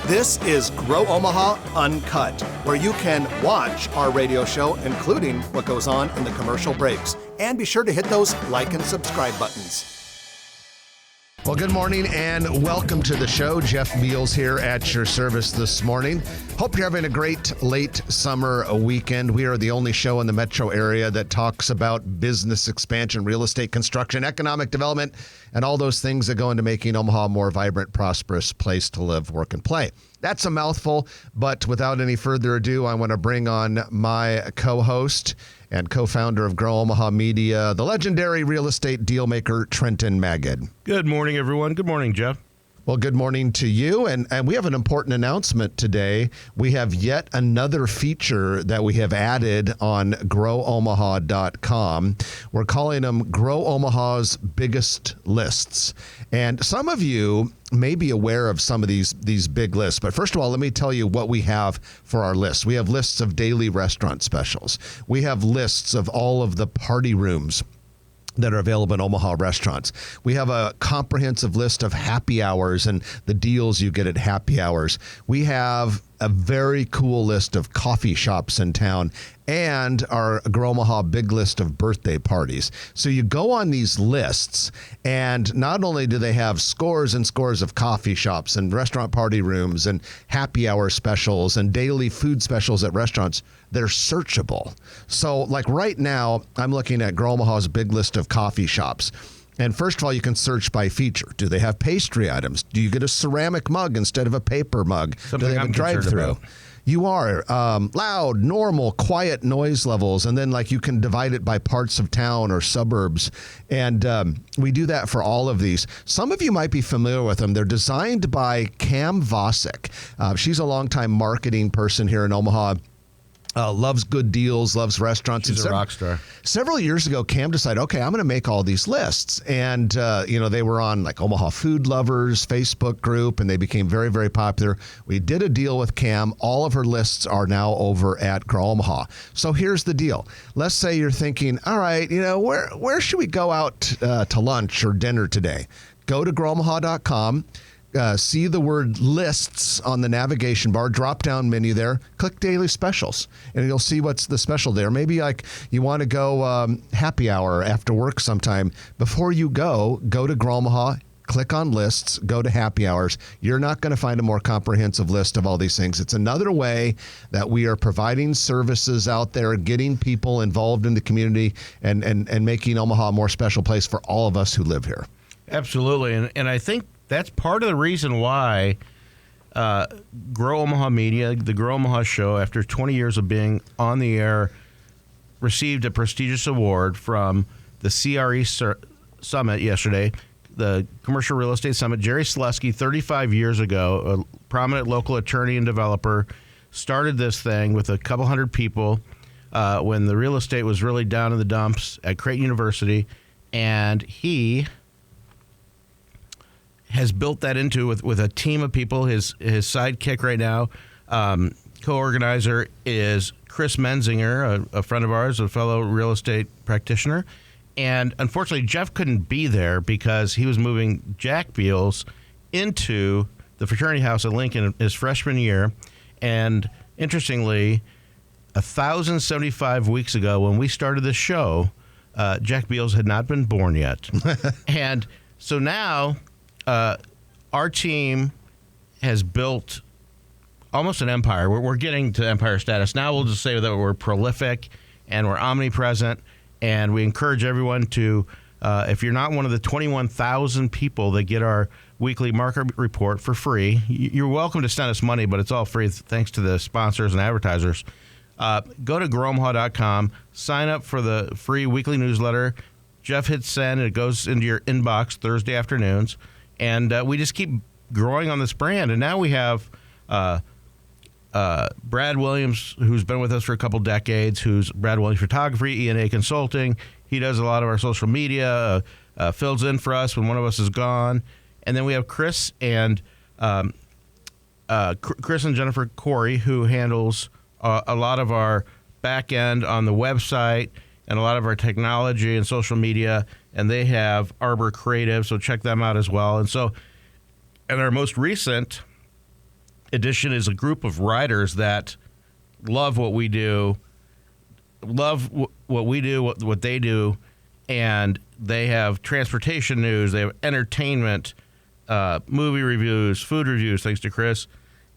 This is Grow Omaha Uncut, where you can watch our radio show, including what goes on in the commercial breaks. And be sure to hit those like and subscribe buttons. Well, good morning and welcome to the show. Jeff Beals here at your service this morning. Hope you're having a great late summer weekend. We are the only show in the metro area that talks about business expansion, real estate construction, economic development, and all those things that go into making Omaha a more vibrant, prosperous place to live, work, and play. That's a mouthful, but without any further ado, I want to bring on my co-host and co-founder of Grow Omaha Media, the legendary real estate dealmaker, Trenton Magid. Good morning, everyone. Good morning, Jeff. Well, good morning to you. And we have an important announcement today. We have yet another feature that we have added on growomaha.com. We're calling them Grow Omaha's Biggest Lists. And some of you may be aware of some of these big lists. But first of all, let me tell you what we have for our list. We have lists of daily restaurant specials. We have lists of all of the party rooms that are available in Omaha restaurants. We have a comprehensive list of happy hours and the deals you get at happy hours. We have a very cool list of coffee shops in town and our Grow Omaha big list of birthday parties. So you go on these lists, and not only do they have scores and scores of coffee shops and restaurant party rooms and happy hour specials and daily food specials at restaurants, they're searchable. So like right now, I'm looking at Grow Omaha's big list of coffee shops. And first of all, you can search by feature. Do they have pastry items? Do you get a ceramic mug instead of a paper mug? Something Do they have I'm a drive-through? concerned about. You are loud, normal, quiet noise levels, and then like you can divide it by parts of town or suburbs. And we do that for all of these. Some of you might be familiar with them. They're designed by Cam Vosick. She's a longtime marketing person here in Omaha. Loves good deals, loves restaurants. She's a rock star. Several years ago, Cam decided, okay, I'm going to make all these lists. And, they were on like Omaha Food Lovers Facebook group, and they became very, very popular. We did a deal with Cam. All of her lists are now over at Grow Omaha. So here's the deal. Let's say you're thinking, all right, where should we go out to lunch or dinner today? Go to growomaha.com. See the word lists on the navigation bar, drop down menu there, click daily specials, and you'll see what's the special there. Maybe like you want to go happy hour after work sometime. Before you go to Grow Omaha, click on lists, go to happy hours. You're not going to find a more comprehensive list of all these things. It's another way that we are providing services out there, getting people involved in the community and making Omaha a more special place for all of us who live here. Absolutely. And I think that's part of the reason why Grow Omaha Media, the Grow Omaha show, after 20 years of being on the air, received a prestigious award from the CRE Summit yesterday, the Commercial Real Estate Summit. Jerry Selesky, 35 years ago, a prominent local attorney and developer, started this thing with a couple hundred people when the real estate was really down in the dumps at Creighton University, and he has built that into with a team of people. His sidekick right now, co-organizer, is Chris Menzinger, a friend of ours, a fellow real estate practitioner. And unfortunately, Jeff couldn't be there because he was moving Jack Beals into the fraternity house at Lincoln his freshman year. And interestingly, 1,075 weeks ago when we started this show, Jack Beals had not been born yet. And so now our team has built almost an empire. We're getting to empire status. Now we'll just say that we're prolific and we're omnipresent, and we encourage everyone to, if you're not one of the 21,000 people that get our weekly market report for free, you're welcome to send us money, but it's all free thanks to the sponsors and advertisers. Go to growomaha.com, sign up for the free weekly newsletter. Jeff hits send, and it goes into your inbox Thursday afternoons. And we just keep growing on this brand. And now we have Brad Williams, who's been with us for a couple decades, who's Brad Williams Photography, E&A Consulting. He does a lot of our social media, fills in for us when one of us is gone. And then we have Chris and Jennifer Corey, who handles a lot of our back end on the website and a lot of our technology and social media, and they have Arbor Creative, so check them out as well. And our most recent edition is a group of writers that love what we do, what they do, and they have transportation news, they have entertainment, movie reviews, food reviews, thanks to Chris,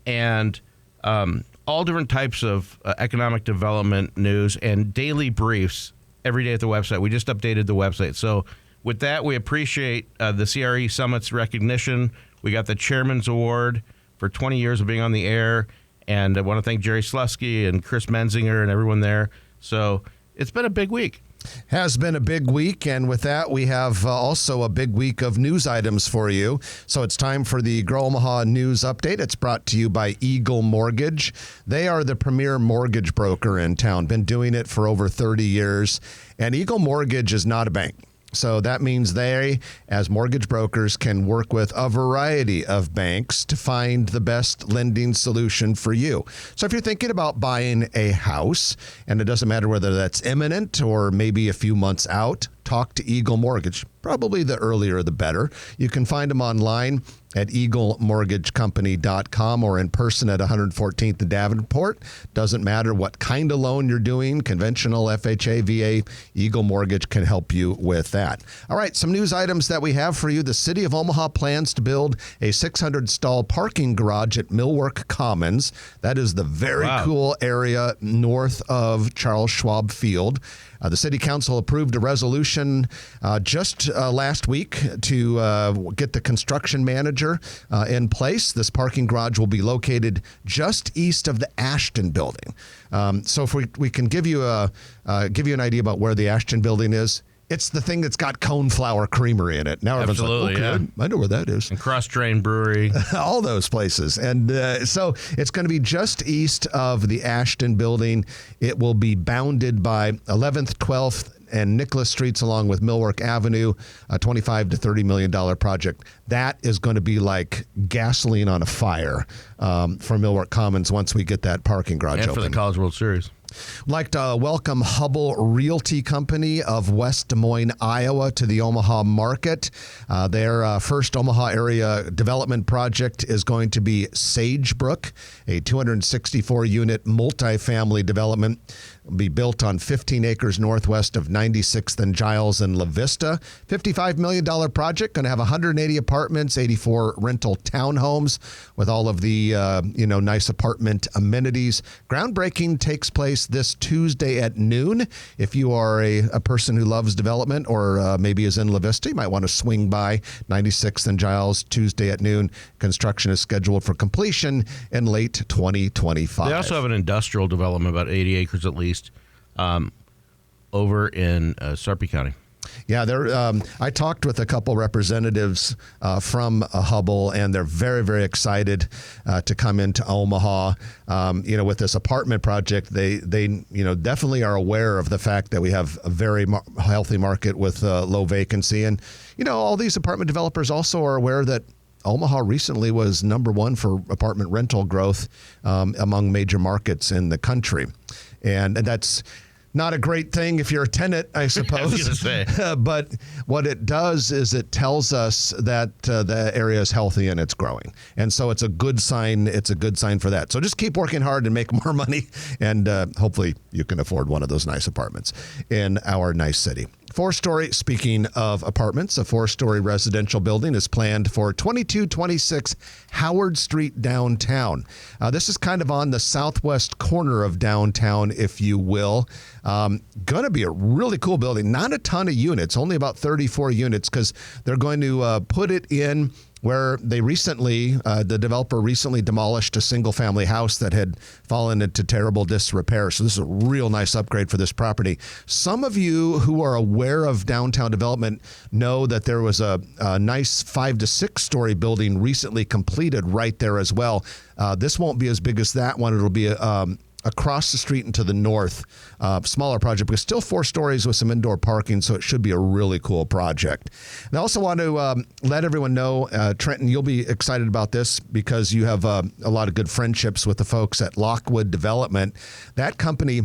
and all different types of economic development news and daily briefs every day at the website. We just updated the website. So with that, we appreciate the CRE Summit's recognition. We got the Chairman's Award for 20 years of being on the air, and I want to thank Jerry Slusky and Chris Menzinger and everyone there. So it's been a big week. Has been a big week, and with that, we have also a big week of news items for you. So it's time for the Grow Omaha News Update. It's brought to you by Eagle Mortgage. They are the premier mortgage broker in town, been doing it for over 30 years, and Eagle Mortgage is not a bank. So that means they, as mortgage brokers, can work with a variety of banks to find the best lending solution for you. So if you're thinking about buying a house, and it doesn't matter whether that's imminent or maybe a few months out, talk to Eagle Mortgage. Probably the earlier the better. You can find them online at eaglemortgagecompany.com or in person at 114th and Davenport. Doesn't matter what kind of loan you're doing, conventional, FHA, VA, Eagle Mortgage can help you with that. All right, some news items that we have for you. The City of Omaha plans to build a 600-stall parking garage at Millwork Commons. That is the very cool area north of Charles Schwab Field. The City Council approved a resolution just last week to get the construction manager in place. This parking garage will be located just east of the Ashton Building. So if we can give you an idea about where the Ashton Building is, it's the thing that's got Coneflower Creamery in it. Now everyone's like, okay, I know where that is. And Cross Drain Brewery. All those places. And so it's going to be just east of the Ashton Building. It will be bounded by 11th, 12th, and Nicholas Streets along with Millwork Avenue, a $25 to $30 million project. That is going to be like gasoline on a fire for Millwork Commons once we get that parking garage open. And for the College World Series. I'd like to welcome Hubble Realty Company of West Des Moines, Iowa, to the Omaha market. Their first Omaha area development project is going to be Sagebrook, a 264-unit multifamily development. Will be built on 15 acres northwest of 96th and Giles in La Vista. $55 million project, going to have 180 apartments, 84 rental townhomes with all of the nice apartment amenities. Groundbreaking takes place this Tuesday at noon. If you are a person who loves development or maybe is in La Vista, you might want to swing by 96th and Giles Tuesday at noon. Construction is scheduled for completion in late 2025. They also have an industrial development, about 80 acres at least, over in Sarpy County. Yeah, I talked with a couple representatives from Hubble, and they're very, very excited to come into Omaha. With this apartment project, they definitely are aware of the fact that we have a very healthy market with low vacancy, and all these apartment developers also are aware that Omaha recently was number one for apartment rental growth among major markets in the country, and that's not a great thing if you're a tenant, I suppose. I was gonna say. But what it does is it tells us that the area is healthy and it's growing. And so it's a good sign. It's a good sign for that. So just keep working hard and make more money. And hopefully you can afford one of those nice apartments in our nice city. Speaking of apartments, a 4-story residential building is planned for 2226 Howard Street downtown. This is kind of on the southwest corner of downtown, if you will. Going to be a really cool building. Not a ton of units, only about 34 units, because they're going to put it in where they the developer recently demolished a single-family house that had fallen into terrible disrepair. So this is a real nice upgrade for this property. Some of you who are aware of downtown development know that there was a nice 5 to 6 story building recently completed right there as well. This won't be as big as that one. It'll be across the street and to the north, smaller project, but still 4 stories with some indoor parking, so it should be a really cool project. And I also want to let everyone know, Trenton, you'll be excited about this because you have a lot of good friendships with the folks at Lockwood Development. That company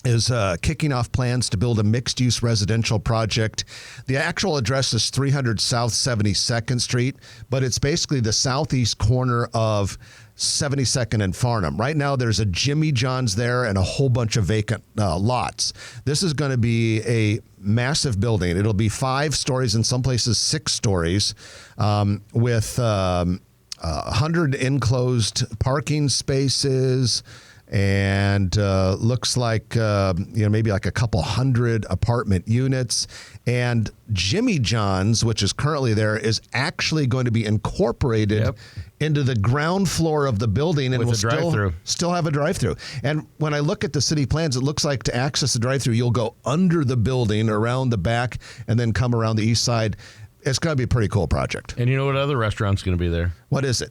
is kicking off plans to build a mixed-use residential project. The actual address is 300 South 72nd Street, but it's basically the southeast corner of 72nd and Farnham. Right now, there's a Jimmy John's there and a whole bunch of vacant lots. This is going to be a massive building. It'll be 5 stories, in some places 6 stories, with 100 enclosed parking spaces, and looks like maybe like a couple hundred apartment units. And Jimmy John's, which is currently there, is actually going to be incorporated into the ground floor of the building, and With will a drive-through. still have a drive-through. And when I look at the city plans, it looks like to access the drive-through, you'll go under the building, around the back, and then come around the east side. It's going to be a pretty cool project. And you know what other restaurant's going to be there? What is it?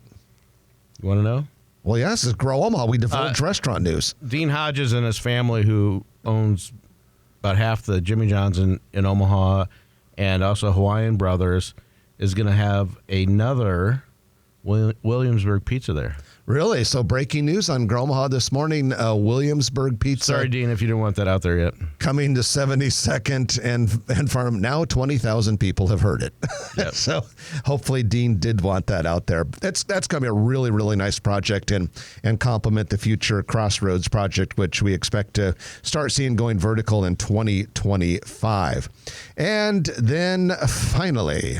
You want to know? Well, yes, it's Grow Omaha. We divulge restaurant news. Dean Hodges and his family, who owns about half the Jimmy John's in Omaha and also Hawaiian Brothers, is going to have another Williamsburg pizza there. Really? So breaking news on Grow Omaha this morning, Williamsburg Pizza. Sorry, Dean, if you didn't want that out there yet. Coming to 72nd and Farnham. Now 20,000 people have heard it. Yep. So hopefully Dean did want that out there. That's going to be a really, really nice project and complement the future Crossroads project, which we expect to start seeing going vertical in 2025. And then finally,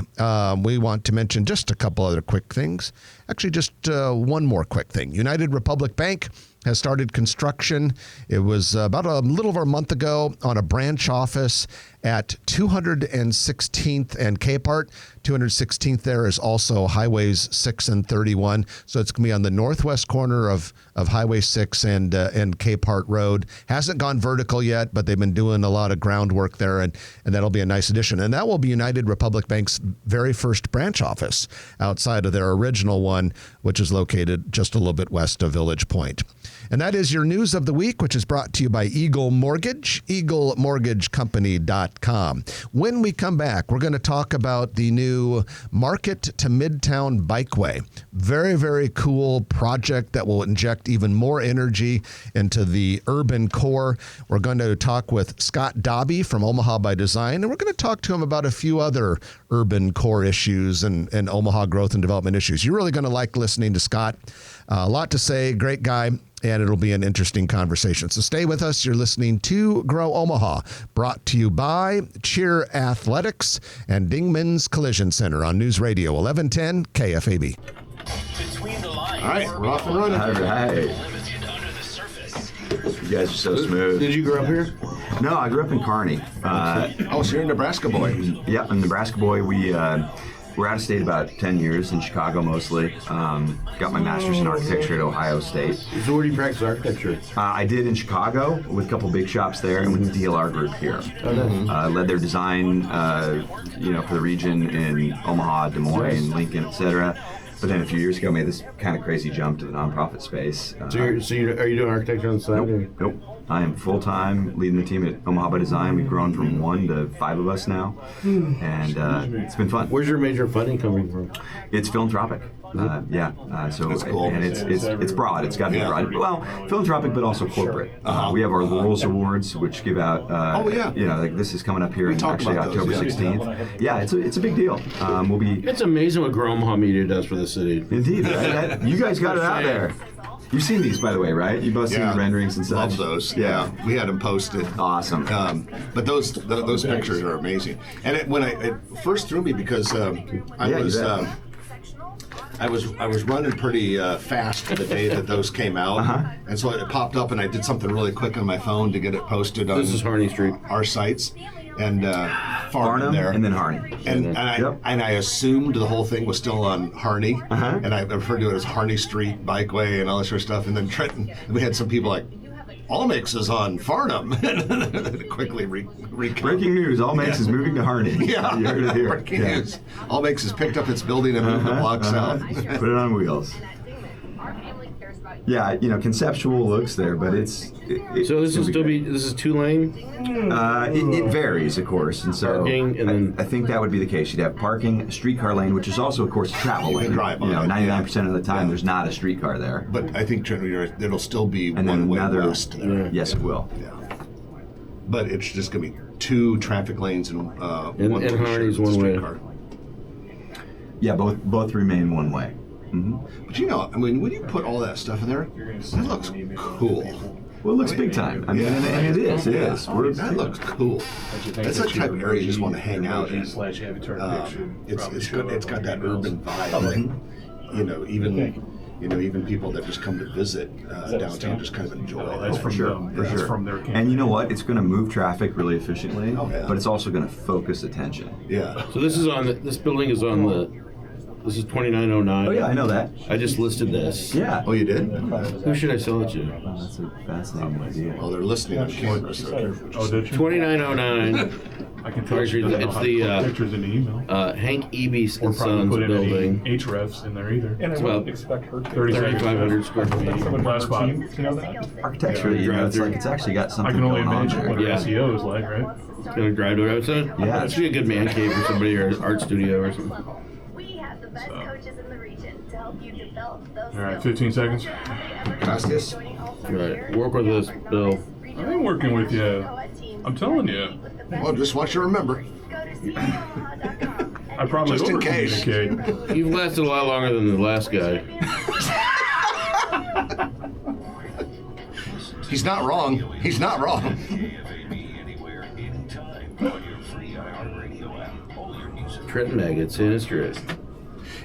we want to mention just a couple other quick things. Actually, just one more quick thing. United Republic Bank has started construction. It was about a little over a month ago on a branch office at 216th and Capehart. 216th there is also Highways 6 and 31. So it's going to be on the northwest corner of Highway 6 and Capehart Road. Hasn't gone vertical yet, but they've been doing a lot of groundwork there, and that'll be a nice addition. And that will be United Republic Bank's very first branch office outside of their original one, which is located just a little bit west of Village Point. And that is your news of the week, which is brought to you by Eagle Mortgage, eaglemortgagecompany.com. When we come back, we're going to talk about the new Market to Midtown Bikeway. Very, very cool project that will inject even more energy into the urban core. We're going to talk with Scott Dobbe from Omaha by Design, and we're going to talk to him about a few other urban core issues and Omaha growth and development issues. You're really going to like listening to Scott. A lot to say, great guy, and it'll be an interesting conversation. So stay with us. You're listening to Grow Omaha, brought to you by Cheer Athletics and Dingman's Collision Center on News Radio 1110 KFAB. All right, we're off and running. All right. You guys are so smooth. Did you grow up here? No, I grew up in Kearney. Oh, so you're a Nebraska boy. Yeah, I'm a Nebraska boy. We're out of state about 10 years, in Chicago mostly. Got my master's in architecture at Ohio State. So where do you practice architecture? I did in Chicago with a couple big shops there, and with the DLR group here. Led their design, for the region in Omaha, Des Moines, Lincoln, etc. But then a few years ago, made this kind of crazy jump to the nonprofit space. Are you doing architecture on the side? Nope. I am full-time leading the team at Omaha by Design. We've grown from 1 to 5 of us now, and it's been fun. Where's your major funding coming from? It's philanthropic. So That's cool. And it's broad. It's got to be broad. Well, philanthropic, but also corporate. We have our Laurels Awards, which give out. Like this is coming up here actually October 16th. Yeah, it's a big deal. We'll be. It's amazing what Grow Omaha Media does for the city. Indeed, right? You guys got it out there. You've seen these, by the way, right? You both seen the renderings and such. Love those. Yeah, we had them posted. Awesome. But those pictures are amazing. And it first threw me because I was running pretty fast the day that those came out, and so it popped up, and I did something really quick on my phone to get it posted on. This is Harney Street. Our sites. And Farnham there, and then Harney, and I assumed the whole thing was still on Harney, and I referred to it as Harney Street Bikeway and all this sort of stuff. And then Trenton, and we had some people like, Allmix is on Farnham. Quickly recount. Breaking news: Allmix is moving to Harney. Yeah, you heard it here. Breaking news: Allmix has picked up its building and moved the block south. Put it on wheels. Yeah, conceptual looks there, but this is 2-lane. It varies, of course, and so Parking, and then I think that would be the case. You'd have parking, a streetcar lane, which is also, of course, a travel lane. Drive on 99% of the time, there's not a streetcar there. But I think it'll still be And then one-way another. west there. Yes, it will. Yeah. but it's just going to be 2 traffic lanes and one and Harney's one way. streetcar. Yeah, both remain one way. Mm-hmm. But I mean, when you put all that stuff in there, that looks cool. Well, it looks big time. I mean, Yeah. and it is. It is. That looks cool. That's the type of area you just want to hang out in. It's got that urban vibe. Even people that just come to visit downtown just kind of enjoy it. For sure. And you know what? It's going to move traffic really efficiently, but it's also going to focus attention. Yeah. So this building is on this is 2909. Oh yeah, I know that. I just listed this. Yeah. Oh, you did? Who should I sell it to? That's a fascinating idea. Oh, they're listening on camera. So did you? 2909. I can text you. It's the pictures in the email. Hank Eby's and Or probably Sons put in building. any HREFs in there either. It's about 3,500 square feet. Last spot. You know that? Architecturally, it's actually got I something can only going on imagine there. what Yeah. an SEO is like, right? Gonna drive to it outside? Yeah. That should be a good man cave for somebody or an art studio or something. We have the best coaches in the region to help you develop those All right, skills. 15 seconds. Vasquez? Right. Work with us, Bill. I'm working with you. I'm telling you. Well, just want you to remember. Go to COMAHA.com. I probably Just in case. over-communicate. You've lasted a lot longer than the last guy. He's not wrong. He's not wrong. Trenton Maggots in his dress.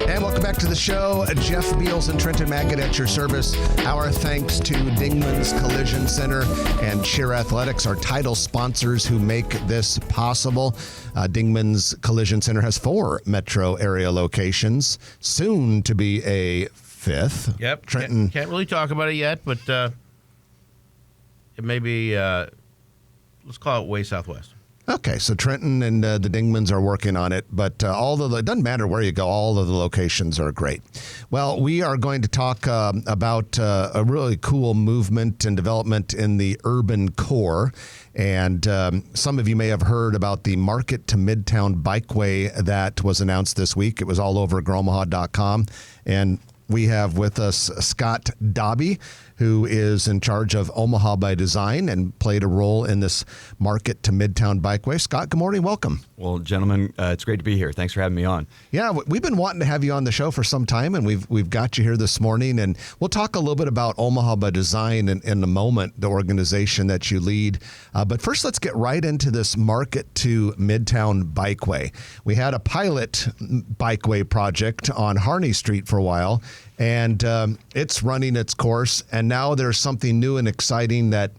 And welcome back to the show. Jeff Beals and Trenton Maggot at your service. Our thanks to Dingman's Collision Center and Cheer Athletics, our title sponsors who make this possible. Dingman's Collision Center has 4 metro area locations, soon to be a 5th. Yep. Trenton. Can't really talk about it yet, but it may be, let's call it way southwest. Okay, so Trenton and the Dingmans are working on it, but it doesn't matter where you go. All of the locations are great. Well, we are going to talk about a really cool movement and development in the urban core. And some of you may have heard about the Market to Midtown Bikeway that was announced this week. It was all over GrowOmaha.com. And we have with us Scott Dobbe, who is in charge of Omaha by Design and played a role in this Market to Midtown Bikeway. Scott, good morning. Welcome. Well, gentlemen, it's great to be here. Thanks for having me on. Yeah, we've been wanting to have you on the show for some time, and we've got you here this morning. And we'll talk a little bit about Omaha by Design in a moment, the organization that you lead. But first, let's get right into this Market to Midtown Bikeway. We had a pilot bikeway project on Harney Street for a while, and it's running its course. And now there's something new and exciting that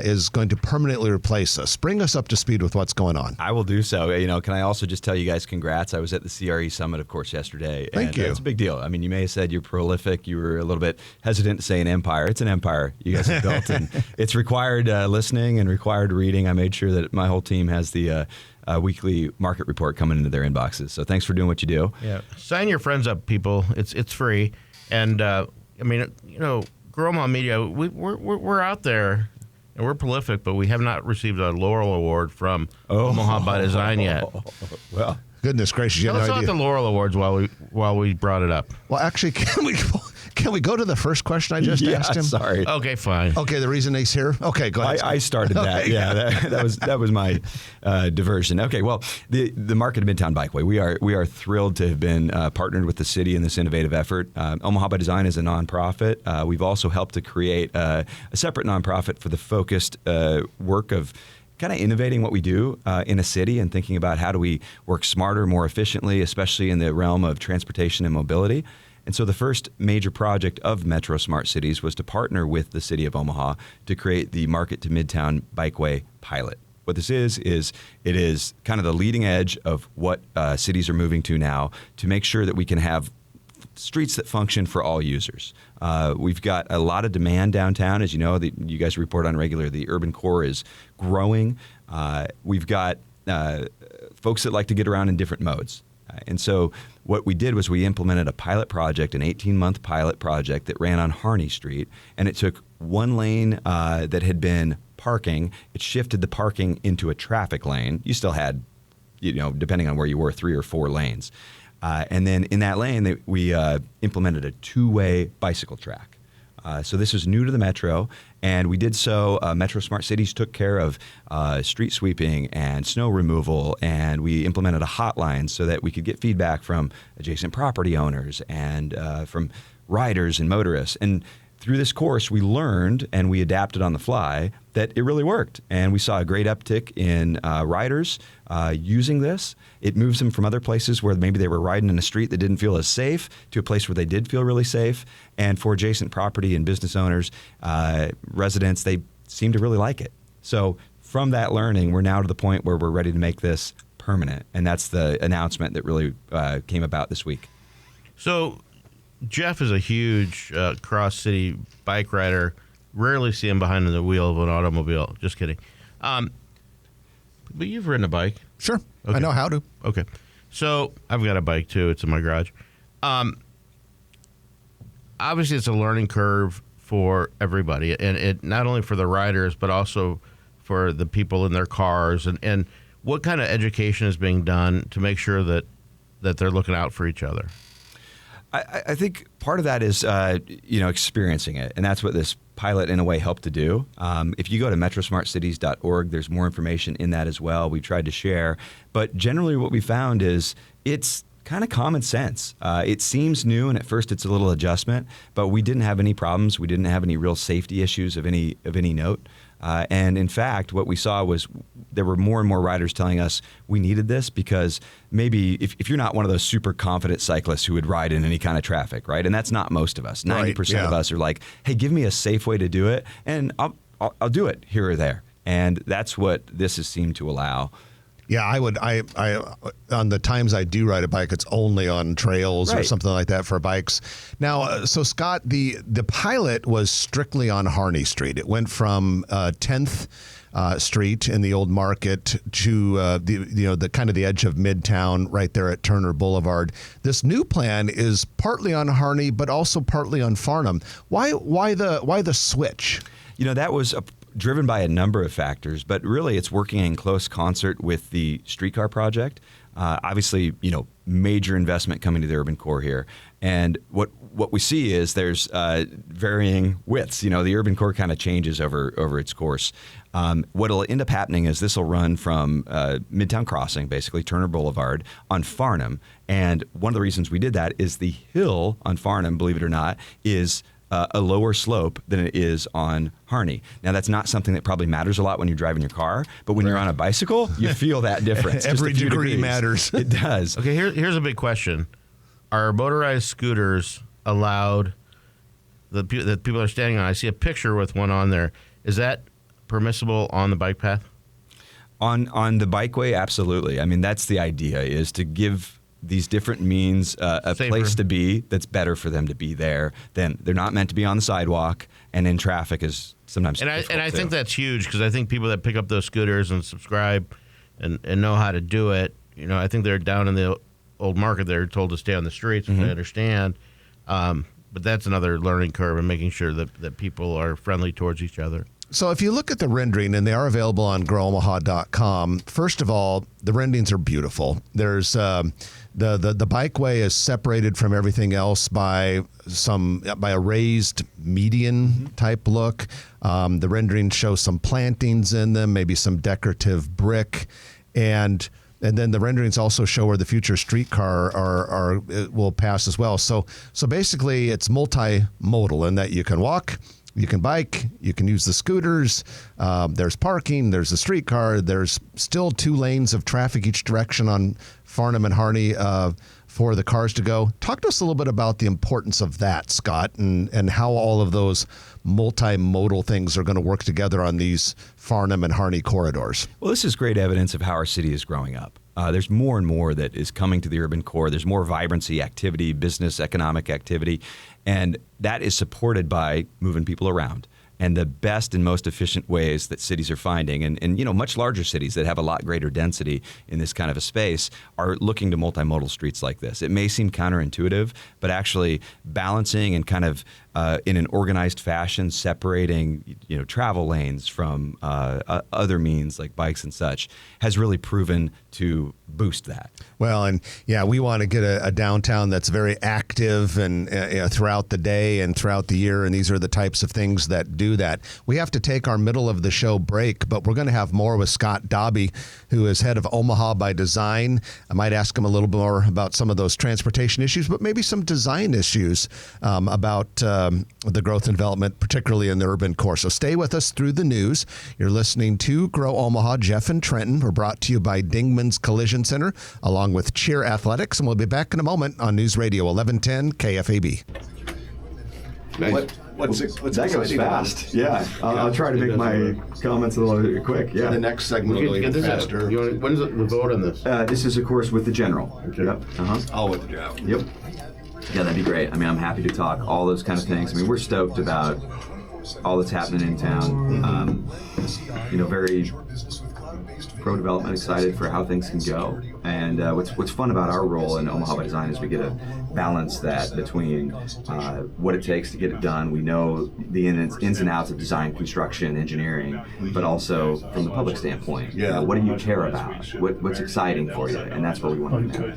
is going to permanently replace us. Bring us up to speed with what's going on. I will do so. Can I also just tell you guys congrats? I was at the CRE Summit, of course, yesterday. Thank you. It's a big deal. I mean, you may have said you're prolific. You were a little bit hesitant to say an empire. It's an empire you guys have built, and it's required listening and required reading. I made sure that my whole team has the weekly market report coming into their inboxes. So thanks for doing what you do. Yeah. Sign your friends up, people. It's free. And, Grow Omaha Media, we're out there, and we're prolific, but we have not received a Laurel Award from Omaha by Design yet. Well, Goodness gracious, you have Let's no talk idea. the Laurel Awards while we brought it up. Well, actually, can we go to the first question I just asked him? Sorry. Okay, fine. Okay, the reason he's here. Okay, go ahead. I started that. Okay. Yeah, that was my diversion. Okay, well, the Market Midtown Bikeway. We are thrilled to have been partnered with the city in this innovative effort. Omaha by Design is a nonprofit. We've also helped to create a separate nonprofit for the focused work of kind of innovating what we do in a city and thinking about how do we work smarter, more efficiently, especially in the realm of transportation and mobility. And so the first major project of Metro Smart Cities was to partner with the city of Omaha to create the Market to Midtown Bikeway pilot. What this is it is kind of the leading edge of what cities are moving to now to make sure that we can have streets that function for all users. We've got a lot of demand downtown. As you know, you guys report on regular, the urban core is growing. We've got folks that like to get around in different modes. And so what we did was we implemented a pilot project, an 18-month pilot project that ran on Harney Street, and it took one lane that had been parking. It shifted the parking into a traffic lane. You still had, depending on where you were, 3 or 4 lanes. And then in that lane, we implemented a 2-way bicycle track. So this is new to the Metro, and we did so. Metro Smart Cities took care of street sweeping and snow removal, and we implemented a hotline so that we could get feedback from adjacent property owners and from riders and motorists. And through this course, we learned and we adapted on the fly that it really worked. And we saw a great uptick in riders using this. It moves them from other places where maybe they were riding in a street that didn't feel as safe to a place where they did feel really safe. And for adjacent property and business owners, residents, they seem to really like it. So from that learning, we're now to the point where we're ready to make this permanent. And that's the announcement that really came about this week. So Jeff is a huge cross-city bike rider. Rarely see him behind the wheel of an automobile. Just kidding. But you've ridden a bike. Sure. Okay. I know how to. Okay. So I've got a bike, too. It's in my garage. Obviously, it's a learning curve for everybody, and it not only for the riders, but also for the people in their cars. And what kind of education is being done to make sure that they're looking out for each other? I think part of that is, experiencing it. And that's what this pilot, in a way, helped to do. If you go to metrosmartcities.org, there's more information in that as well. We tried to share. But generally what we found is it's kind of common sense. It seems new, and at first it's a little adjustment, but we didn't have any problems. We didn't have any real safety issues of any note. And in fact, what we saw was there were more and more riders telling us we needed this because maybe if you're not one of those super confident cyclists who would ride in any kind of traffic, right? And that's not most of us. 90% of us are like, hey, give me a safe way to do it, and I'll do it here or there. And that's what this has seemed to allow. Yeah, I on the times I do ride a bike, it's only on trails or something like that for bikes. Now, so Scott, the pilot was strictly on Harney Street. It went from 10th Street in the old market to the kind of the edge of Midtown, right there at Turner Boulevard. This new plan is partly on Harney, but also partly on Farnham. Why the switch? That was driven by a number of factors, but really it's working in close concert with the streetcar project. Obviously, major investment coming to the urban core here. And what we see is there's varying widths. The urban core kind of changes over its course. What'll end up happening is this will run from Midtown Crossing, basically Turner Boulevard, on Farnham. And one of the reasons we did that is the hill on Farnham, believe it or not, is a lower slope than it is on Harney. Now, that's not something that probably matters a lot when you're driving your car, but when you're on a bicycle, you feel that difference. Every degree matters. It does. Okay, here's a big question. Are motorized scooters allowed, that people are standing on? I see a picture with one on there. Is that permissible on the bike path? On the bikeway, absolutely. I mean, that's the idea, is to give these different means a Safer place to be that's better for them to be there. Then they're not meant to be on the sidewalk, and in traffic is sometimes and I think that's huge, because I think people that pick up those scooters and subscribe and know how to do it, I think they're down in the old market. They're told to stay on the streets, which I understand. But that's another learning curve, and making sure that people are friendly towards each other. So if you look at the rendering, and they are available on growomaha.com, first of all, the renderings are beautiful. There's the bikeway is separated from everything else by a raised median type look. The rendering shows some plantings in them, maybe some decorative brick, and then the renderings also show where the future streetcar will pass as well. So basically, it's multimodal in that you can walk, you can bike, you can use the scooters, there's parking, there's a streetcar, there's still 2 lanes of traffic each direction on Farnham and Harney for the cars to go. Talk to us a little bit about the importance of that, Scott, and how all of those multimodal things are going to work together on these Farnham and Harney corridors. Well, this is great evidence of how our city is growing up. There's more and more that is coming to the urban core. There's more vibrancy, activity, business, economic activity, and that is supported by moving people around. And the best and most efficient ways that cities are finding, and much larger cities that have a lot greater density in this kind of a space, are looking to multimodal streets like this. It may seem counterintuitive, but actually balancing and kind of in an organized fashion, separating travel lanes from other means like bikes and such, has really proven to boost that. Well, and we want to get a downtown that's very active and throughout the day and throughout the year, and these are the types of things that do that. We have to take our middle of the show break, but we're going to have more with Scott Dobbe, who is head of Omaha by Design. I might ask him a little more about some of those transportation issues, but maybe some design issues about the growth and development, particularly in the urban core. So stay with us through the news. You're listening to Grow Omaha. Jeff and Trenton. We're brought to you by Dingman's Collision Center, along with Cheer Athletics, and we'll be back in a moment on News Radio 1110 KFAB. Nice. What's that goes fast? Yeah, I'll try to make my comments a little bit quick. Yeah. The next segment will be faster. When is the vote on this? This is, of course, with the general. Okay. Yep. Oh, with the general. Yep. Yeah, that'd be great. I mean, I'm happy to talk all those kind of things. I mean, we're stoked about all that's happening in town. Very pro-development, excited for how things can go. And what's fun about our role in Omaha by Design is we get to balance that between what it takes to get it done. We know the ins and outs of design, construction, engineering, but also from the public standpoint. Yeah. What do you care about? What's exciting for you? And that's what we want to know.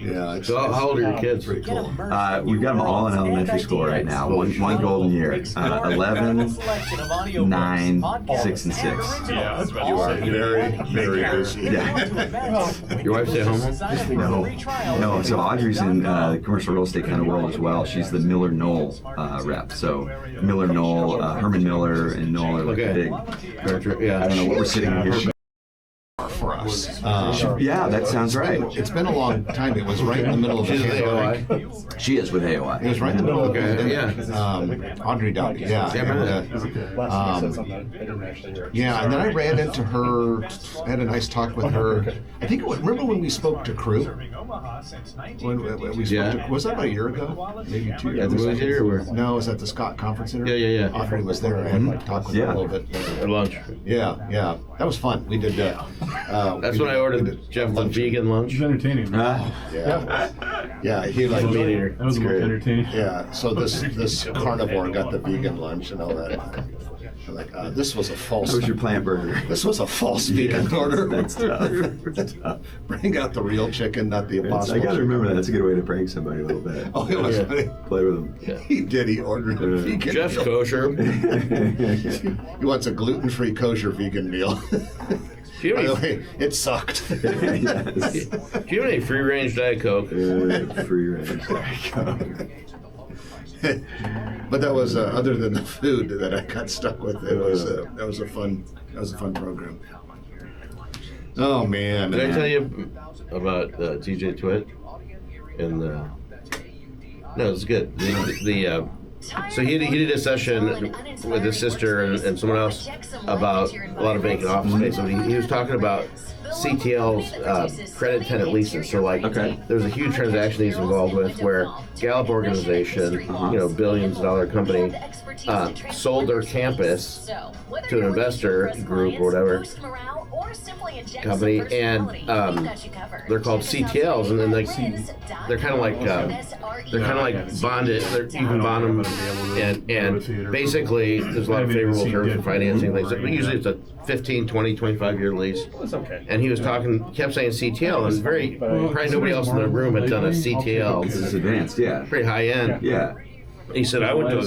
Yeah. So how old are your kids? Pretty cool. We've got them all in elementary school right now. One golden year. 11, 9, 6, and 6. Yeah, that's about You are to say. very busy. Yeah. Your wife stay home? No. So Audrey's in the commercial real estate kind of world as well. She's the Miller Knoll rep. So Miller Knoll, Herman Miller, and Knoll are like a big. Yeah. I don't know what we're sitting in here. For us. Yeah, that sounds right. It's been a long time. It was right in the middle of the She's with pandemic. AOI? She is with AOI. It was right in the middle of the Okay, pandemic. Audrey Dobbe, yeah. And then I ran into her, had a nice talk with her. I think, remember when we spoke to Crew? When we spoke to, was that about a year ago? Maybe 2 years At the movie theater or where? No, it was at the Scott Conference Center. Yeah. Audrey was there. I had talked with her a little bit. At lunch. Yeah. That was fun. We did That's when I ordered Jeff the vegan lunch. It's entertaining. Yeah, he like Meat eater. That was the most entertaining. Yeah, so this carnivore got the vegan lunch and all that. I'm like, this was a false. That was your plant burger. This was a false vegan order. That's tough. Bring out the real chicken, not the impossible. I gotta chicken. remember that. That's a good way to prank somebody a little bit. Oh, it was funny. Play with them. Yeah. He did. He ordered a vegan. Jeff's meal. kosher. He wants a gluten-free kosher vegan meal. Do you By have the any, way, it sucked. Yes. do you have any free-range Diet Coke? Free range. But that was other than the food that I got stuck with. It was that was a fun program. Oh man! Did I tell you about TJ Twit? And no, it's good. So he did a session with his sister and someone else about a lot of vacant office space. So he was talking about CTL's credit tenant leases. So there was a huge transaction he's involved with where Gallup organization, billions-dollar company, sold their campus to an investor group or whatever company, and they're called CTLs, and then they're kind of like bonded. You can bond them, and basically there's a lot of favorable terms for financing things. But usually it's a 15, 20, 25-year lease. And he was kept saying CTL, and probably nobody else in the room had done a CTL. This is advanced, yeah. Pretty high end. Yeah. He said, I went to a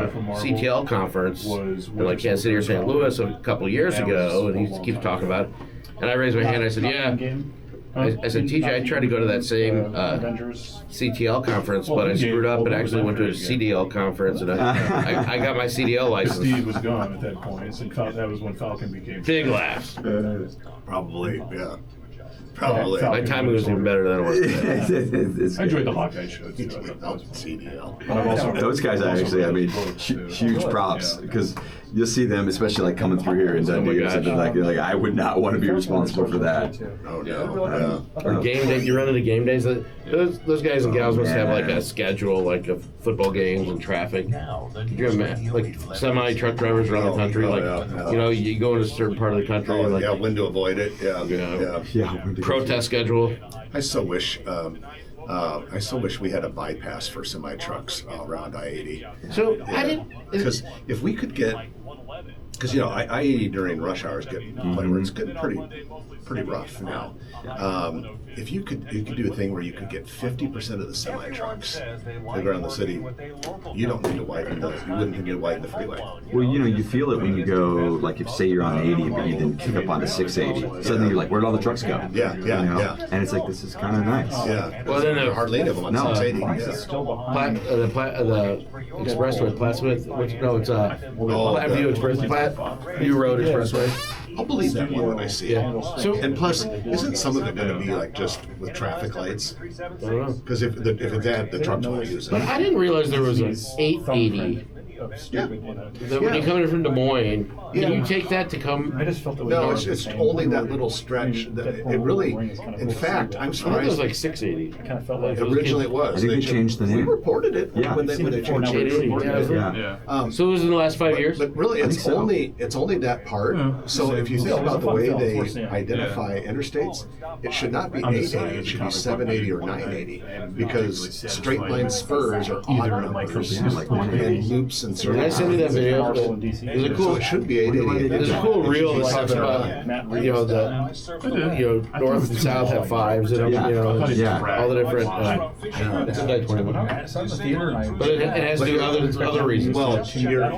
CTL conference in like Kansas City or St. Louis a couple of years ago, and he keeps talking about it. And I raised my hand. I said, yeah. I said, TJ, I tried to go to that same CTL conference, but I screwed up and actually went to a CDL conference, and I got my CDL license. Steve was gone at that point, and that was when Falcon became. Big laughs. Probably, yeah. Probably. My timing was even better than it was today. I enjoyed the Hawkeye show too. CDL. Those guys huge props because you'll see them, especially like coming through here in Dundee or something like I would not want to be responsible for that. Oh no. Or game day, you run into game days. Those guys and gals must have like a schedule, like of football games and traffic. Could you imagine, like semi truck drivers around the country, you go in a certain part of the country, when to avoid it. Yeah. Protest schedule. I so wish I so wish we had a bypass for semi trucks around I-80. So I didn't. Because if we could get, because I-80 during rush hours get where it's getting pretty rough now. If you could do a thing where you could get 50% of the semi trucks that go around the city, you don't need to widen you wouldn't need to widen the freeway. Well, you feel it when you go, like, if say you're on 80, but you then kick up onto 680. Suddenly you're like, where'd all the trucks go? Yeah. And it's like, this is kind of nice. Yeah. Well, then hardly any of them on 680. Yeah. The expressway, Plattsmouth. Platteview Express, Platteview Road Expressway. I'll believe that one when I see it. Yeah. So, and plus, isn't some of it going to be like just with traffic lights? I don't know. Because if it's that, the trucks won't use it. But I didn't realize there was an 880. When you come in from Des Moines, can you take that to come? I just felt it was No, it's only that little stretch. That it really, in fact, I'm I thought it was surprised. like 680. I kind of felt like Originally it was. I think they changed the We name. reported it Yeah. when they changed it. Yeah. We reported it. Yeah. So it was in the last 5 years? But really, I think it's so. only that part. Yeah. So if you think So about the way they unfortunately, identify interstates, it should not be I'm just 880. saying, It should be it's 780 or 980 because straight line spurs are odd either numbers, yeah, like and loops and Did I send you that video? There's a So cool. it should be 880. There's a cool reel that talks about north and south have fives and all the different. It's a 21. But it has to do other reasons. Well, your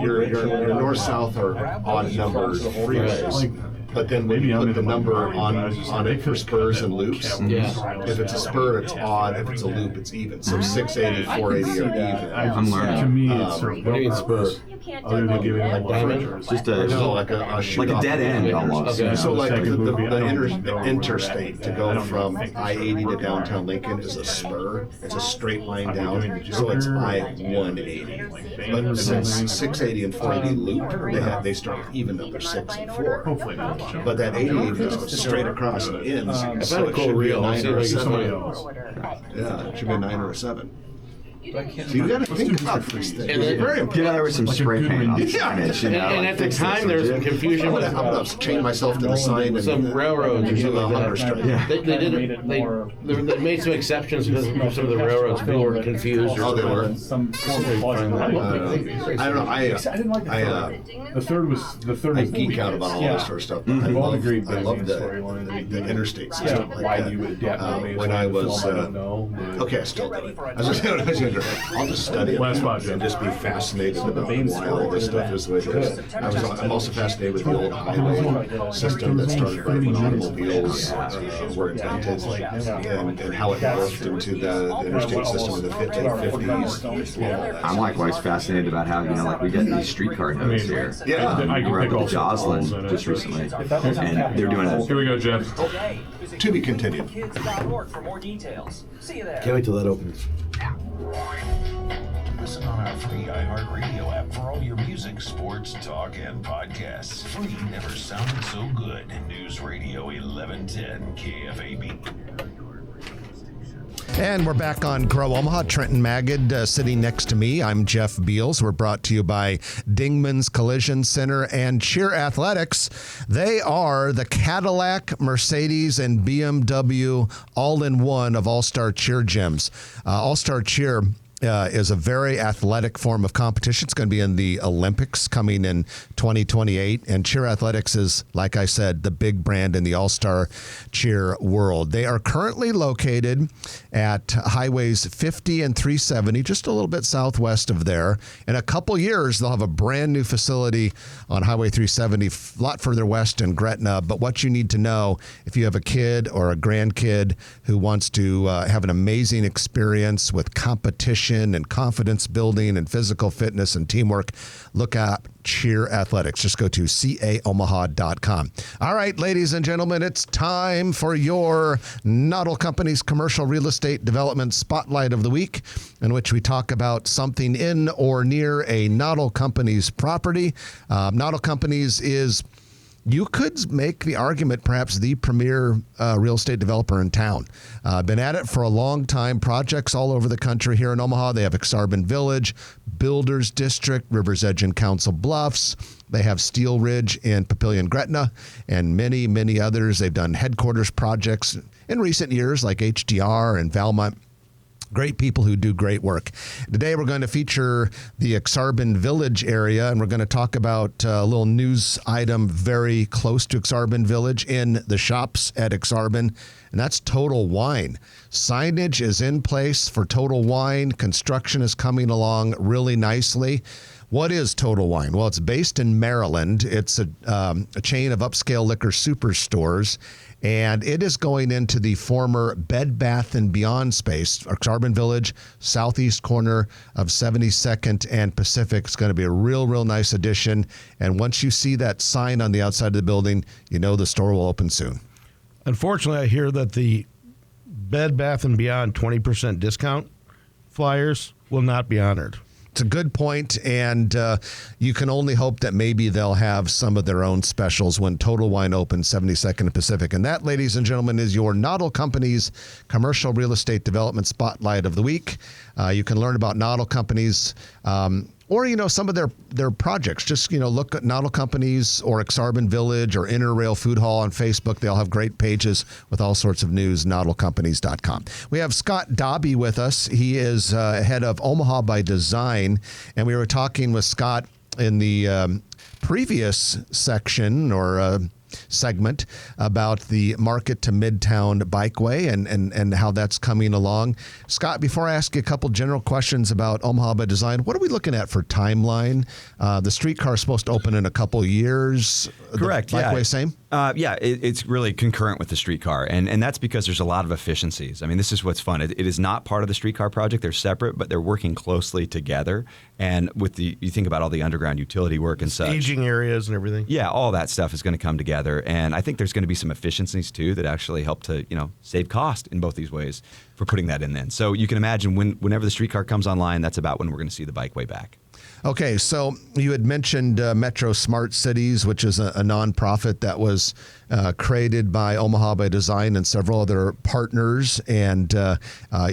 north-south are odd numbers freeways. But then when you put the number on it for spurs and loops, if it's a spur, it's odd. If it's a loop, it's even. So 680, 480 are even. I'm learning. To me, it's What do you mean spur? other than giving like diamond? Just So like a shoot off. dead end almost. Okay. So like the interstate to go from I-80 to downtown Lincoln is a spur. It's a straight line down. So it's I-180. But since 680 and 480 loop, they start with even numbers 6 and 4. Hopefully not. But that 88 just goes straight across and ends. I So found a it cool should be a reel. I'll 9 see or a if I can 7. Somebody Yeah, it should be a 9 or a 7. So you got to think about these things. And then- Very important. Get out there with some spray paint on the signage. And at the time, there was some confusion I'm with gonna chain myself to the sign and some railroads or do something a like hunger that. strike. Yeah. They made some exceptions because of some of the railroads. People were confused. Oh, they were. Some I don't know. I didn't like the third was I geek out about all this sort of stuff. But I love the interstate system like why that. you would adapt When I was I don't know. okay, I still do it. I was just when I was younger. I'll just study it Last spot, Jim. and just be fascinated about why all this stuff is the way it is. I'm also fascinated with the old highway system that started right when automobiles were invented and how it morphed into the interstate system in the 50s. I'm likewise fascinated about how, like, we get these streetcar nodes here. Yeah. I We were pick up all at Joslin just recently, and they're doing Here we go, Jeff. To be continued. For more details. See you there. Can't wait till that opens. Listen on our free iHeartRadio app for all your music, sports, talk, and podcasts. Free never sounded so good. News Radio 1110 KFAB. And we're back on Grow Omaha. Trenton Magid sitting next to me. I'm Jeff Beals. We're brought to you by Dingman's Collision Center and Cheer Athletics. They are the Cadillac, Mercedes, and BMW all-in-one of All-Star Cheer gyms. All-Star Cheer is a very athletic form of competition. It's going to be in the Olympics coming in 2028. And Cheer Athletics is, like I said, the big brand in the all-star cheer world. They are currently located at highways 50 and 370, just a little bit southwest of there. In a couple years, they'll have a brand new facility on Highway 370, a lot further west in Gretna. But what you need to know, if you have a kid or a grandkid who wants to have an amazing experience with competition and confidence building and physical fitness and teamwork, look at Cheer Athletics. Just go to caomaha.com. All right, ladies and gentlemen, it's time for your Noddle Company's Commercial Real Estate Development Spotlight of the Week, in which we talk about something in or near a Noddle Company's property. Noddle Company's is, you could make the argument, perhaps the premier real estate developer in town. Been at it for a long time. Projects all over the country. Here in Omaha, they have Exarban Village, Builders District, Rivers Edge and Council Bluffs. They have Steel Ridge in Papillion, Gretna, and many, many others. They've done headquarters projects in recent years like HDR and Valmont. Great people who do great work. Today we're going to feature the Exarban Village area, and we're going to talk about a little news item very close to Exarban Village in the shops at Exarban, and that's Total Wine. Signage is in place for Total Wine. Construction is coming along really nicely. What is Total Wine? Well, it's based in Maryland. It's a chain of upscale liquor superstores, and it is going into the former Bed Bath & Beyond space, Exarban Village, southeast corner of 72nd and Pacific. It's going to be a real nice addition, and once you see that sign on the outside of the building, you know the store will open soon. Unfortunately, I hear that the Bed Bath & Beyond 20% discount flyers will not be honored. It's a good point, and you can only hope that maybe they'll have some of their own specials when Total Wine opens 72nd and Pacific. And that, ladies and gentlemen, is your Noddle Company's Commercial Real Estate Development Spotlight of the Week. You can learn about Noddle Companies or, some of their projects. Just, look at Noddle Companies or Exarban Village or Inner Rail Food Hall on Facebook. They'll have great pages with all sorts of news, noddlecompanies.com. We have Scott Dobbe with us. He is head of Omaha by Design, and we were talking with Scott in the previous section or segment about the Market to Midtown Bikeway and how that's coming along. Scott, before I ask you a couple general questions about Omaha by Design, what are we looking at for timeline? The streetcar is supposed to open in a couple years. Correct. The Bikeway, same? It's really concurrent with the streetcar, and that's because there's a lot of efficiencies. I mean, this is what's fun. It is not part of the streetcar project. They're separate, but they're working closely together. And with you think about all the underground utility work and such. Staging areas and everything. Yeah, all that stuff is going to come together. And I think there's going to be some efficiencies, too, that actually help to, save cost in both these ways for putting that in then. So you can imagine whenever the streetcar comes online, that's about when we're going to see the Bikeway back. Okay, so you had mentioned Metro Smart Cities, which is a nonprofit that was created by Omaha by Design and several other partners, and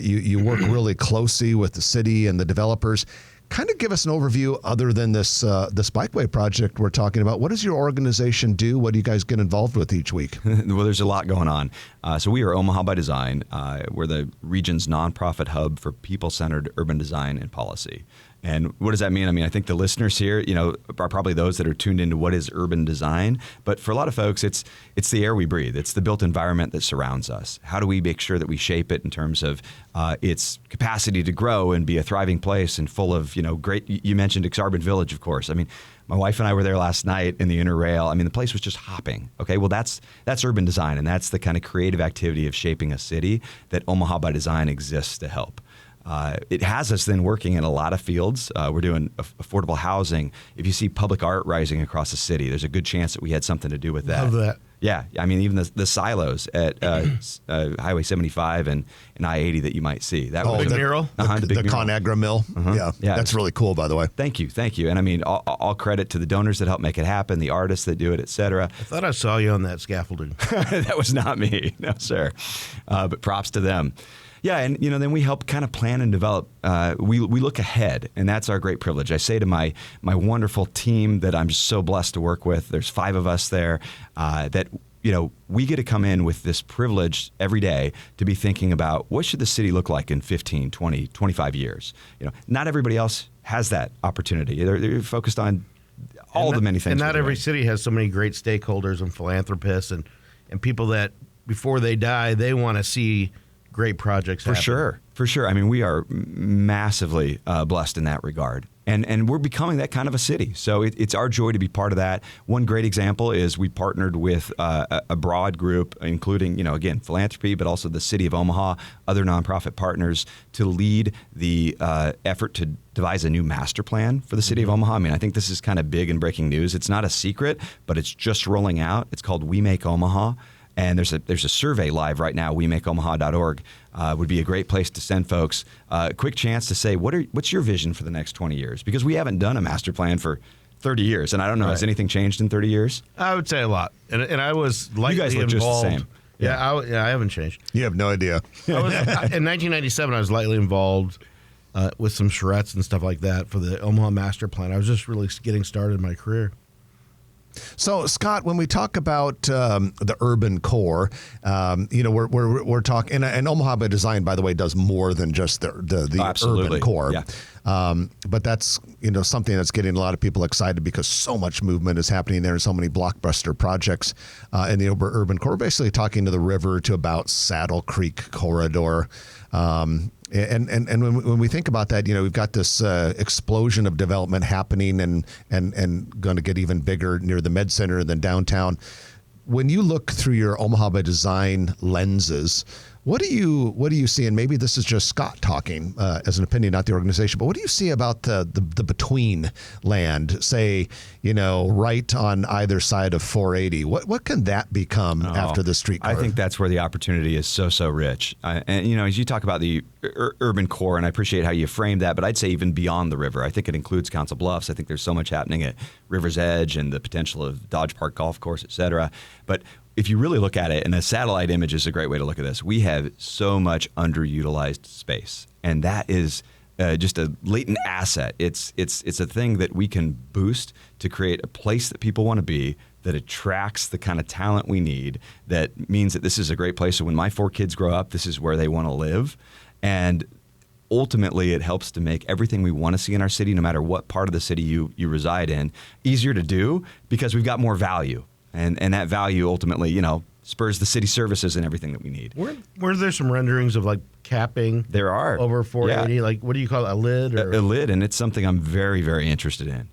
you work really closely with the city and the developers. Kind of give us an overview other than this Bikeway project we're talking about. What does your organization do? What do you guys get involved with each week? Well, there's a lot going on. So we are Omaha by Design. We're the region's nonprofit hub for people-centered urban design and policy. And what does that mean? I mean, I think the listeners here, are probably those that are tuned into what is urban design. But for a lot of folks, it's the air we breathe. It's the built environment that surrounds us. How do we make sure that we shape it in terms of its capacity to grow and be a thriving place and full of, great. You mentioned Exarban Village, of course. I mean, my wife and I were there last night in the Inner Rail. I mean, the place was just hopping. Okay, well, that's urban design, and that's the kind of creative activity of shaping a city that Omaha by Design exists to help. It has us then working in a lot of fields. We're doing affordable housing. If you see public art rising across the city, there's a good chance that we had something to do with that. Love that. Yeah, I mean, even the silos at Highway 75 and I-80 that you might see. That was big mural? The big mural. ConAgra mill. Yeah, that's really cool, by the way. Thank you. And I mean, all credit to the donors that help make it happen, the artists that do it, et cetera. I thought I saw you on that scaffolding. That was not me. No, sir. But props to them. Yeah, and then we help kind of plan and develop. We look ahead, and that's our great privilege. I say to my wonderful team that I'm just so blessed to work with. There's 5 of us there that we get to come in with this privilege every day to be thinking about what should the city look like in 15, 20, 25 years. Not everybody else has that opportunity. They're focused on all the many things. And not every city has so many great stakeholders and philanthropists and people that before they die they want to see great projects happen. For sure. I mean, we are massively blessed in that regard. And we're becoming that kind of a city. So it's our joy to be part of that. One great example is we partnered with a broad group, including, again, philanthropy, but also the city of Omaha, other nonprofit partners, to lead the effort to devise a new master plan for the city of Omaha. I mean, I think this is kind of big and breaking news. It's not a secret, but it's just rolling out. It's called We Make Omaha. And there's a survey live right now, wemakeomaha.org. Would be a great place to send folks a quick chance to say, what's your vision for the next 20 years? Because we haven't done a master plan for 30 years. And I don't know, has anything changed in 30 years? I would say a lot. And I was lightly involved. You guys look involved. just the same. I haven't changed. You have no idea. In 1997, I was lightly involved with some charrettes and stuff like that for the Omaha master plan. I was just really getting started in my career. So, Scott, when we talk about the urban core, we're talking, and Omaha by Design, by the way, does more than just the urban core. Yeah. But that's something that's getting a lot of people excited because so much movement is happening there and so many blockbuster projects in the urban core. We're basically talking to the river to about Saddle Creek corridor. And when we think about that, we've got this explosion of development happening and going to get even bigger near the Med Center than downtown. When you look through your Omaha by Design lenses, what do you see? And maybe this is just Scott talking as an opinion, not the organization. But what do you see about the between land? Say, right on either side of 480. What can that become after the streetcar? I think that's where the opportunity is so rich. And as you talk about the urban core, and I appreciate how you framed that, but I'd say even beyond the river. I think it includes Council Bluffs. I think there's so much happening at River's Edge and the potential of Dodge Park Golf Course, et cetera. But if you really look at it, and a satellite image is a great way to look at this, we have so much underutilized space, and that is just a latent asset. It's a thing that we can boost to create a place that people want to be, that attracts the kind of talent we need, that means that this is a great place. So when my 4 kids grow up, this is where they want to live. And ultimately, it helps to make everything we want to see in our city, no matter what part of the city you reside in, easier to do because we've got more value. And that value ultimately, spurs the city services and everything that we need. Were there some renderings of like capping? There are. Over 480? Yeah. Like, what do you call it, a lid? Or? A lid, and it's something I'm very, very interested in.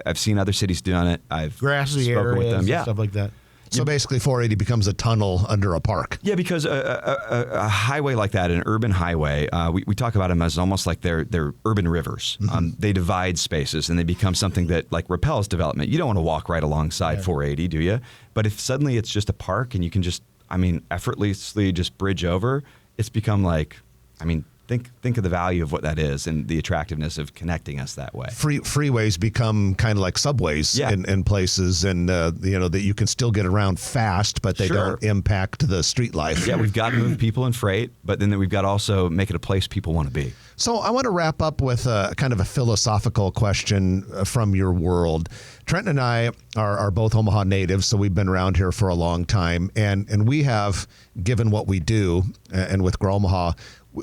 I've seen other cities doing it. I've grassy spoken areas with them. and Yeah. stuff like that. So basically 480 becomes a tunnel under a park. Yeah, because a highway like that, an urban highway, we talk about them as almost like they're urban rivers. Mm-hmm. They divide spaces and they become something that like repels development. You don't want to walk right alongside 480, do you? But if suddenly it's just a park and you can just, effortlessly just bridge over, it's become like, think of the value of what that is and the attractiveness of connecting us that way. Freeways become kind of like subways in places, and that you can still get around fast, but they don't impact the street life. Yeah, we've got to move people and freight, but then we've got to also make it a place people want to be. So I want to wrap up with a kind of a philosophical question from your world. Trenton and I are both Omaha natives, so we've been around here for a long time, and we have, given what we do, and with Grow Omaha,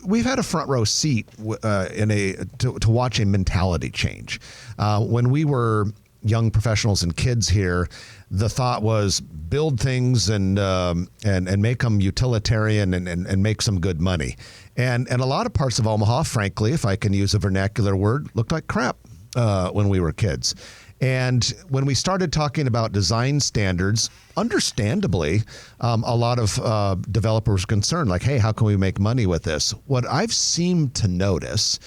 we've had a front row seat to watch a mentality change. When we were young professionals and kids here, the thought was build things and make them utilitarian and make some good money. And a lot of parts of Omaha, frankly, if I can use a vernacular word, looked like crap when we were kids. And when we started talking about design standards, understandably, a lot of developers were concerned, like, hey, how can we make money with this? What I've seemed to notice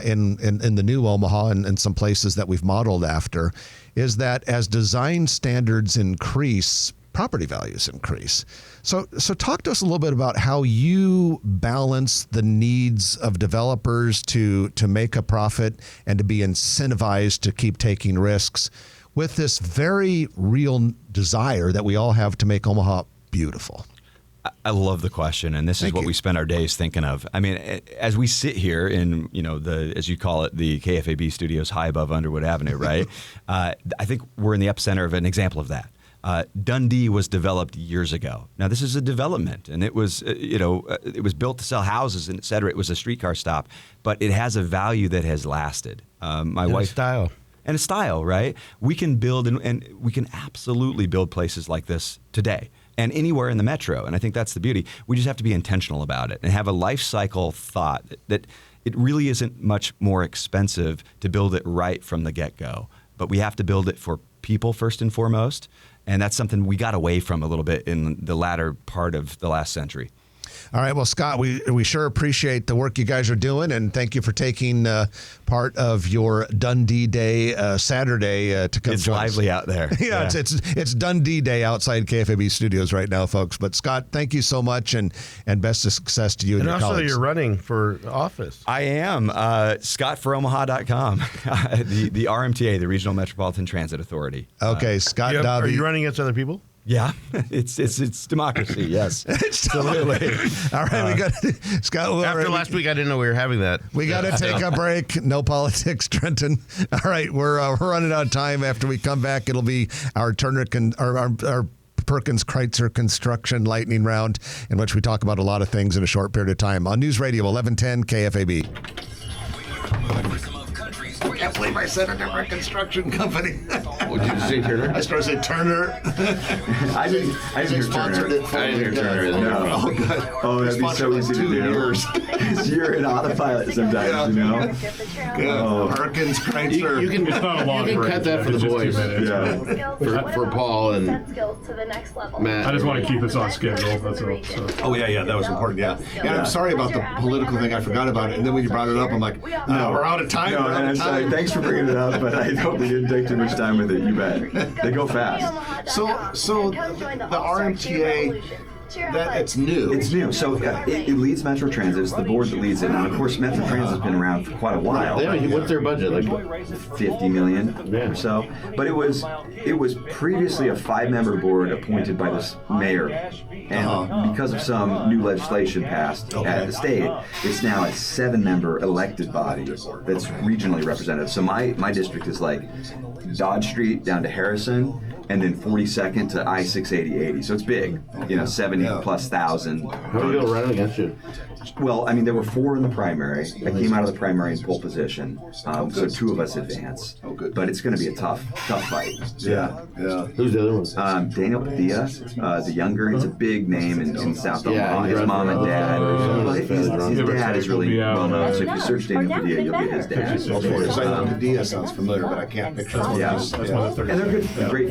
in the new Omaha and some places that we've modeled after is that as design standards increase, property values increase. So talk to us a little bit about how you balance the needs of developers to make a profit and to be incentivized to keep taking risks with this very real desire that we all have to make Omaha beautiful. I love the question, and this is what we spend our days thinking of. As we sit here in, as you call it, the KFAB studios high above Underwood Avenue, right? I think we're in the epicenter of an example of that. Dundee was developed years ago. Now, this is a development, and it was, it was built to sell houses and et cetera. It was a streetcar stop, but it has a value that has lasted. My wife, style. And a style, right? We can build, and we can absolutely build places like this today and anywhere in the metro. And I think that's the beauty. We just have to be intentional about it and have a life cycle thought that it really isn't much more expensive to build it right from the get-go. But we have to build it for people first and foremost. And that's something we got away from a little bit in the latter part of the last century. All right. Well, Scott, we sure appreciate the work you guys are doing, and thank you for taking part of your Dundee Day Saturday to come. It's lively out there. Yeah. It's Dundee Day outside KFAB studios right now, folks. But Scott, thank you so much, and best of success to you and your also colleagues. You're running for office. I am. ScottForOmaha.com. the RMTA, the Regional Metropolitan Transit Authority. Okay, Scott Dobbe. Are you running against other people? Yeah, it's democracy. Yes, absolutely. All right, we got Scott. After last week, I didn't know we were having that. We got to take a break. No politics, Trenton. All right, we're running out of time. After we come back, it'll be our our Perkins Kreitzer Construction Lightning Round, in which we talk about a lot of things in a short period of time on News Radio 1110 KFAB. I can't believe I said a different construction company. What did you say, Turner? I started to say Turner. I didn't hear sponsored Turner. it for I didn't hear me. Turner either. No. Oh, good. Oh, that'd be so easy to do. 2 years. Because you're in autopilot sometimes, you know? Good. Oh. Perkins Kreitzer. You can, It's not a long you can break. cut that for It's the just 2 boys. minutes. Yeah. For Paul and skills to the next level. Matt. I just want to keep us on schedule. That's all. So. Oh, yeah, that was important, yeah. And I'm sorry about the political thing. I forgot about it. And then when you brought it up, I'm like, no, we're out of time. No, we're out and of I'm sorry. time. Thanks for bringing it up, but I hope we didn't take too much time with it. You bet. They go fast. So the RMTA, that it's new. It's new. So it leads Metro Transit. It's the board that leads it. And of course, Metro Transit's been around for quite a while. What's their budget? Like 50 million or so. But it was previously a 5-member board appointed by this mayor. And because of some new legislation passed at the state, it's now a 7-member elected body that's regionally representative. So my district is like Dodge Street down to Harrison, and then 42nd to I-680. So it's big, 70 plus thousand. How many people running against you? Well, I mean, there were 4 in the primary. I came out of the primary in pole position, so 2 of us advanced. Oh, good. But it's going to be a tough fight. Yeah. Who's the other one? Daniel Padilla, the younger, he's a big name in South Omaha. he His runs mom for- and dad. Oh, His dad is really well known. So if you search Daniel Padilla, you'll get his dad. Because I know Padilla sounds familiar, but I can't picture it. Yeah. And they're good,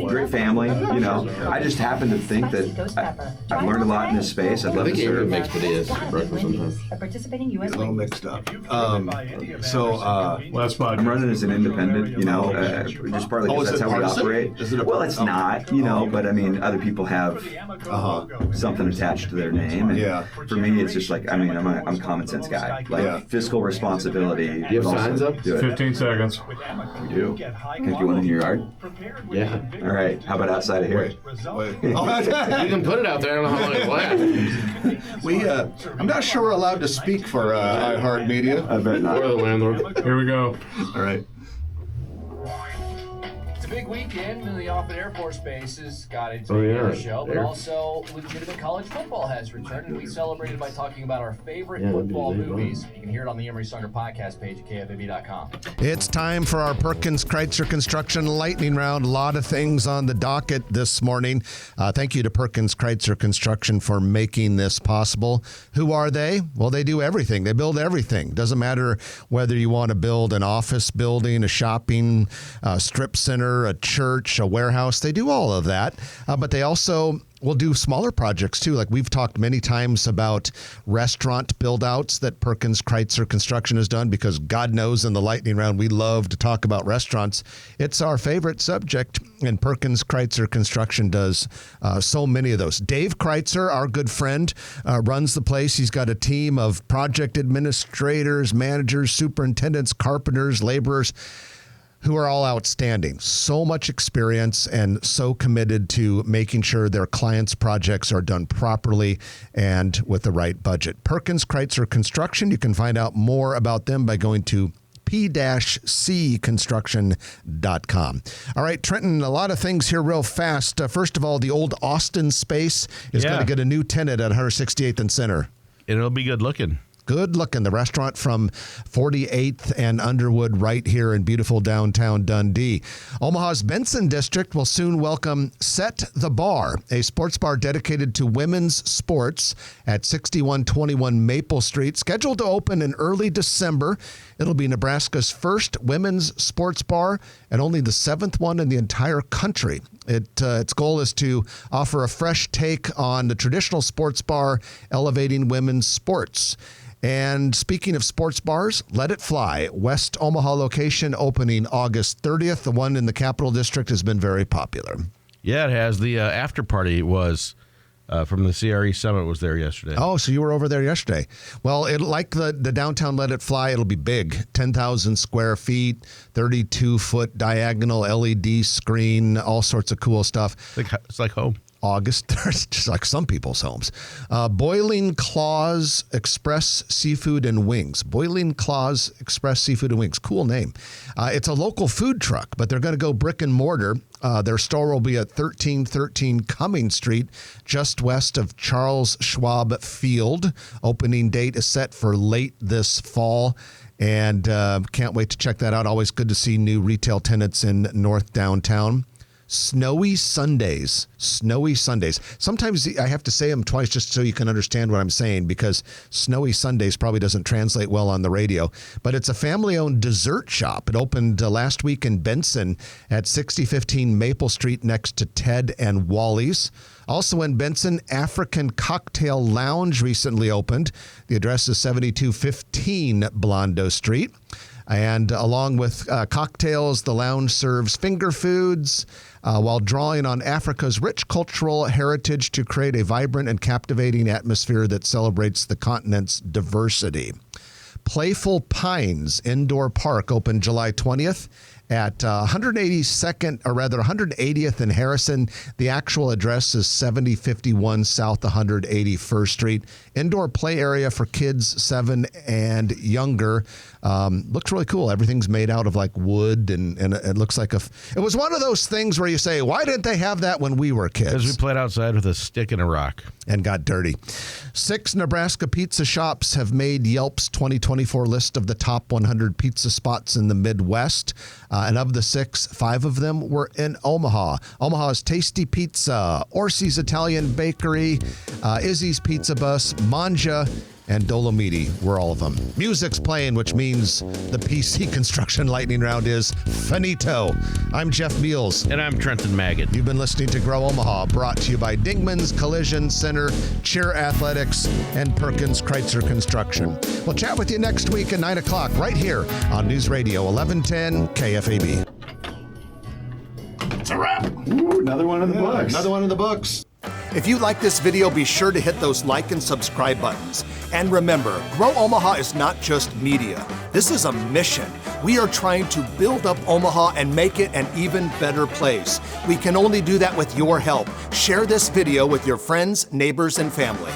great family. I just happen to think that I've learned a lot in this space. I'd I love think to Avery serve. makes Padillas for breakfast sometimes. A participating U.S. A little mixed up. Last spot. I'm running as an independent, just partly Oh, because is that's it how we partisan? operate. Is it a Well, it's not, but I mean, other people have something attached to their name. And Yeah. for me, it's just like, I'm a common sense guy. Like Yeah. fiscal responsibility. Do you have but also signs up? do it. 15 seconds. We do. Can I get one in your yard? Yeah. All right. How about outside of here? Wait. You can put it out there. I don't know how long it lasts. I'm not sure we're allowed to speak for iHeartMedia. I bet not. Or the landlord. Here we go. All right. It's a big weekend in the Offutt Air Force Base has got its Oh, yeah. show, but There. also legitimate college football has returned, and we celebrated by talking about our favorite Yeah, that'd be football really fun. movies. You can hear it on the Emery Sunger podcast page at KFAB.com. It's time for our Perkins Kreitzer Construction Lightning Round. A lot of things on the docket this morning. Thank you to Perkins Kreitzer Construction for making this possible. Who are they? Well, they do everything. They build everything. Doesn't matter whether you want to build an office building, a shopping strip center, a church, a warehouse. They do all of that. But they also will do smaller projects too. Like we've talked many times about restaurant build outs that Perkins Kreitzer Construction has done, because God knows in the lightning round, we love to talk about restaurants. It's our favorite subject, and Perkins Kreitzer Construction does so many of those. Dave Kreitzer, our good friend, runs the place. He's got a team of project administrators, managers, superintendents, carpenters, laborers, who are all outstanding. So much experience and so committed to making sure their clients' projects are done properly and with the right budget. Perkins Kreitzer Construction, you can find out more about them by going to p-cconstruction.com. All right, Trenton, a lot of things here real fast. First of all, the old Austin space is going to get a new tenant at 168th and Center. It'll be good looking. Good looking. The restaurant from 48th and Underwood right here in beautiful downtown Dundee. Omaha's Benson District will soon welcome Set the Bar, a sports bar dedicated to women's sports at 6121 Maple Street, scheduled to open in early December. It'll be Nebraska's first women's sports bar and only the 7th one in the entire country. Its goal is to offer a fresh take on the traditional sports bar, elevating women's sports. And speaking of sports bars, Let It Fly, West Omaha location, opening August 30th. The one in the Capital District has been very popular. Yeah, it has. The after party was from the CRE Summit was there yesterday. Oh, so you were over there yesterday. Well, like the downtown Let It Fly, it'll be big. 10,000 square feet, 32-foot diagonal LED screen, all sorts of cool stuff. It's like home. August 3rd, just like some people's homes. Boiling Claws Express Seafood and Wings. Boiling Claws Express Seafood and Wings. Cool name. It's a local food truck, but they're going to go brick and mortar. Their store will be at 1313 Cummings Street, just west of Charles Schwab Field. Opening date is set for late this fall. And can't wait to check that out. Always good to see new retail tenants in North Downtown. Snowy Sundays. Snowy Sundays. Sometimes I have to say them twice just so you can understand what I'm saying, because Snowy Sundays probably doesn't translate well on the radio. But it's a family-owned dessert shop. It opened last week in Benson at 6015 Maple Street next to Ted and Wally's. Also in Benson, African Cocktail Lounge recently opened. The address is 7215 Blondo Street. And along with cocktails, the lounge serves finger foods while drawing on Africa's rich cultural heritage to create a vibrant and captivating atmosphere that celebrates the continent's diversity. Playful Pines Indoor Park opened July 20th at 180th and Harrison. The actual address is 7051 South 181st Street. Indoor play area for kids 7 and younger. Looks really cool. Everything's made out of like wood, and it looks like it was one of those things where you say, why didn't they have that when we were kids? Because we played outside with a stick and a rock. And got dirty. 6 Nebraska pizza shops have made Yelp's 2024 list of the top 100 pizza spots in the Midwest. And of the 6, 5 of them were in Omaha. Omaha's Tasty Pizza, Orsi's Italian Bakery, Izzy's Pizza Bus, Manja, and Dolomiti were all of them. Music's playing, which means the PC Construction Lightning Round is finito. I'm Jeff Meals. And I'm Trenton Maggot. You've been listening to Grow Omaha, brought to you by Dingman's Collision Center, Cheer Athletics, and Perkins Kreitzer Construction. We'll chat with you next week at 9 o'clock right here on News Radio 1110 KFAB. It's a wrap. Ooh, another one in the books. Another one in the books. If you like this video, be sure to hit those like and subscribe buttons. And remember, Grow Omaha is not just media. This is a mission. We are trying to build up Omaha and make it an even better place. We can only do that with your help. Share this video with your friends, neighbors, and family.